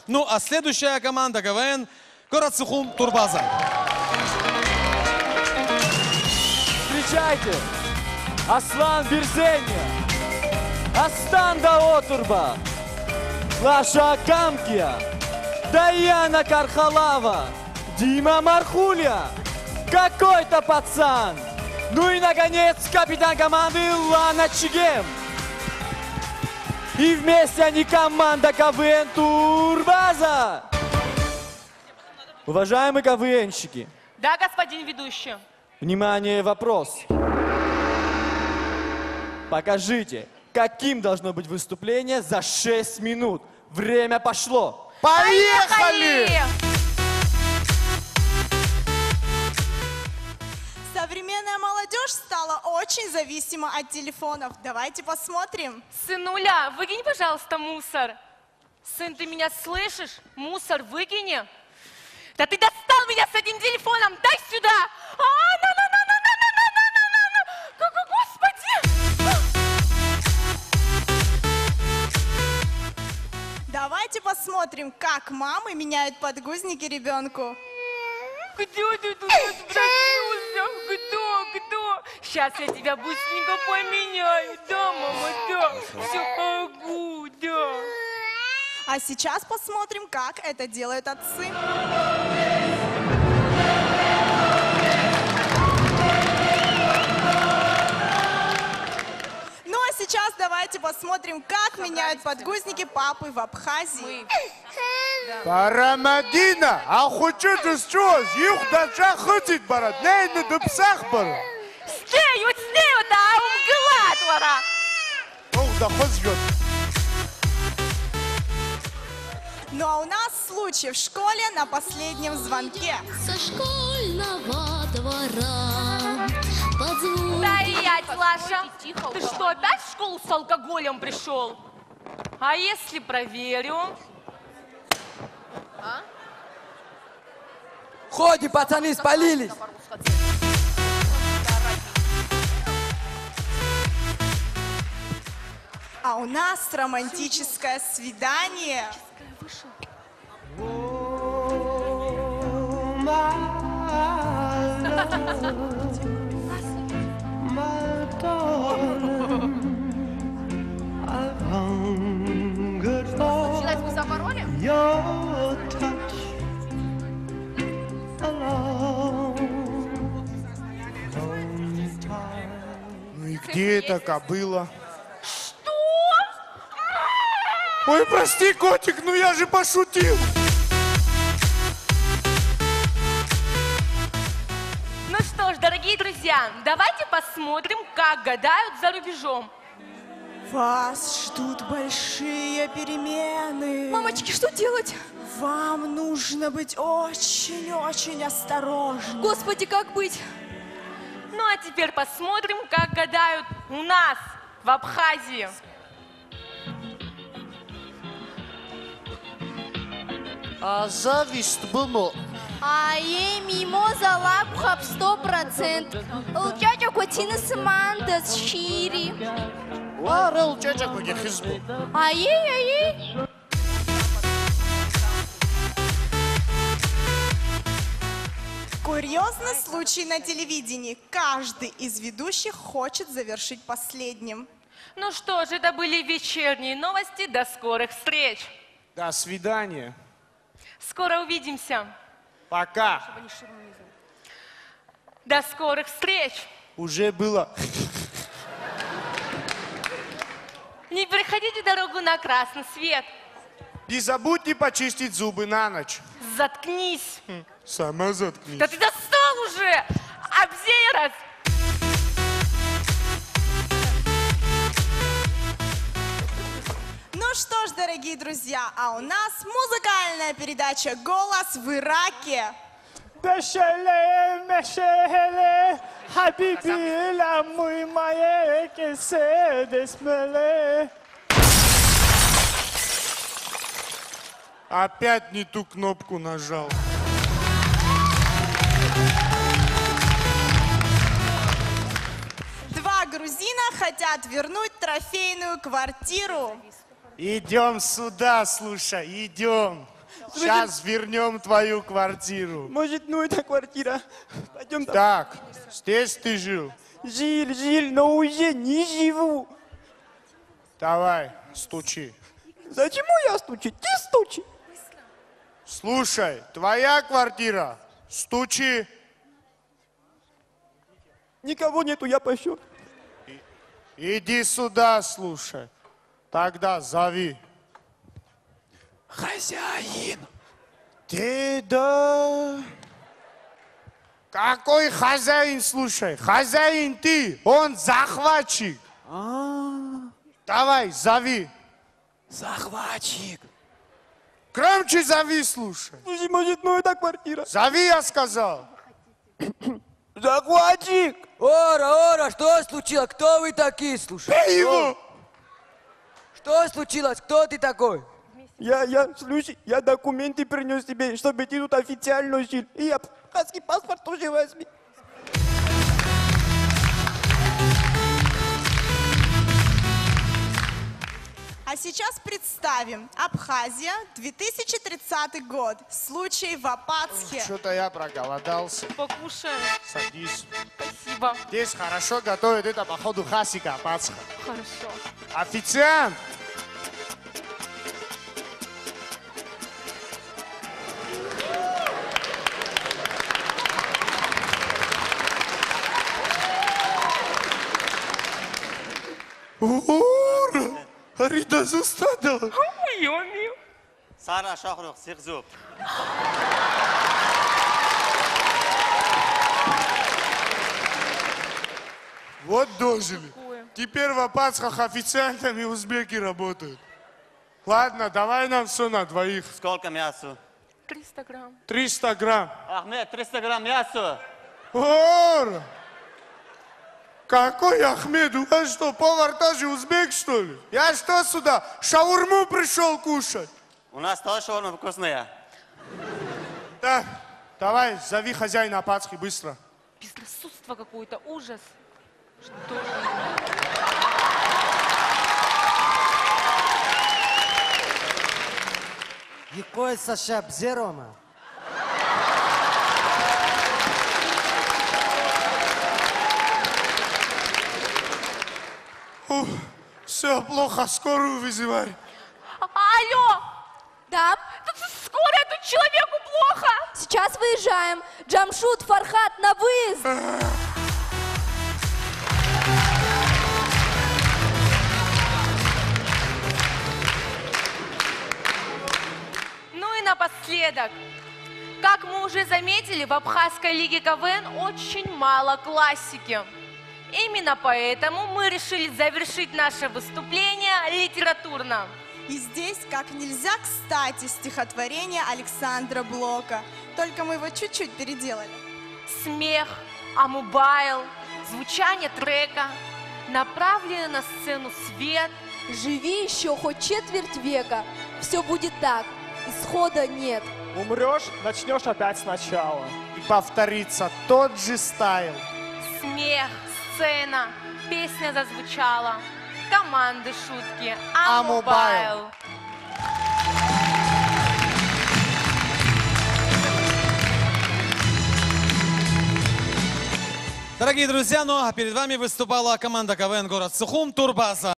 Ну, а следующая команда КВН город Сухум, Турбаза. Встречайте! Аслан Бирзеня, Астан Даотурба, Лаша Камкия, Даяна Кархалава, Дима Мархуля, какой-то пацан. Ну и, наконец, капитан команды Лана Чигем. И вместе они команда КВН Турбаза. Уважаемые КВНщики. Да, господин ведущий. Внимание, вопрос. Покажите, каким должно быть выступление за 6 минут. Время пошло. Поехали! Современная молодежь стала очень зависима от телефонов. Давайте посмотрим. Сынуля, выкинь, пожалуйста, мусор. Сын, ты меня слышишь? Мусор выкини. Да ты достал меня с этим телефоном. Дай сюда. Господи. Давайте посмотрим, как мамы меняют подгузники ребенку. Где ты тут спросился? Кто? Сейчас я тебя быстренько поменяю. Да, мама, да. Все могу, да. А сейчас посмотрим, как это делают отцы. Ну а сейчас давайте посмотрим, как меняют подгузники папы в Абхазии. Парамадина, а хочешь что? Их даже хотит барат, не до псах барат. Стеют, да, умгла, Ох, да хоть ждет. Ну а у нас случай в школе на последнем звонке. Со школьного двора под звуки. Стоять, Лаша! Ты что, опять в школу с алкоголем пришел? А если проверю? Ходи, пацаны, спалились. А у нас романтическое свидание. Случилось, вы запороли? Ну и где эта кобыла? Что? Ой, прости, котик, ну я же пошутил. Ну что ж, дорогие друзья, давайте посмотрим, как гадают за рубежом. Вас ждут большие перемены. Мамочки, что делать? Вам нужно быть очень-очень осторожным. Господи, как быть? Ну а теперь посмотрим, как гадают у нас в Абхазии. А зависть было. А ей мимоза лапхап 100%. Лчача котина саманда с шири. Ларел чача коги хизбу. А ей. Курьезный случай на телевидении. Каждый из ведущих хочет завершить последним. Ну что ж, это были вечерние новости. До скорых встреч. До свидания. Скоро увидимся. Пока. До скорых встреч. Уже было. Не переходите дорогу на красный свет. Не забудьте почистить зубы на ночь. Заткнись. Сама заткнись. Да ты достал уже! Обзерос! Ну что ж, дорогие друзья, а у нас музыкальная передача «Голос в Ираке». Бешеле, мешеле, хабиби, ла муй мае, кесе десмеле. Опять не ту кнопку нажал. Два грузина хотят вернуть трофейную квартиру. Идем сюда, слушай, идем. Сейчас вернем твою квартиру. Может, ну это квартира. Пойдем там. Так, здесь ты жил. Жил, но уже не живу. Давай, стучи. Зачем я стучу? Ты стучи. Слушай, твоя квартира. Стучи. Никого нету, я пошел. Иди сюда, слушай. Тогда зови. Хозяин. Ты да... Какой хозяин, слушай? Хозяин ты, он захватчик. Давай, зови. Захватчик. Громче зови, слушай. Слушай, может, ну это квартира. Зови, я сказал. Захватчик. Ора, что случилось? Кто вы такие, слушай? Бей его. Что случилось? Кто ты такой? Слушай, я документы принес тебе, чтобы ты тут официально жил. И я абхазский паспорт тоже возьми. А сейчас представим. Абхазия, 2030 год. Случай в Апатске. Что-то я проголодался. Покушаем. Садись. Спасибо. Здесь хорошо готовят, это походу хасика, Пасха. Хорошо. Официант! Ура! Арида зустадала. Ё-моё. Сара Шахрух, Сирзуб. Вот дожили. Такое. Теперь в Апатсках официантами узбеки работают. Ладно, давай нам все на двоих. Сколько мяса? 300 грамм. 300 грамм. Ахмед, 300 грамм мяса. Ора! Какой Ахмед? У вас что, повар тоже узбек, что ли? Я что сюда, шаурму пришел кушать? У нас тоже шаурма вкусная. Так, давай, зови хозяина Апатски быстро. Безрассудство какое-то, ужас. Что? Якой Саша Бзерома? Все плохо, скорую вызывай. Алло! Да? Тут скорая, тут человеку плохо. Сейчас выезжаем. Джамшут, Фархат, на выезд. Ну и напоследок. Как мы уже заметили, в Абхазской лиге КВН очень мало классики. Именно поэтому мы решили завершить наше выступление литературно. И здесь как нельзя кстати стихотворение Александра Блока. Только мы его чуть-чуть переделали. Смех, амубайл, звучание трека, направленный на сцену свет. Живи еще хоть четверть века. Все будет так. Исхода нет. Умрешь, начнешь опять сначала. И повторится тот же стайл. Смех, сцена, песня зазвучала, команды, шутки, Амобайл. амобайл. Дорогие друзья, ну а перед вами выступала команда КВН «Город Сухум» Турбаза.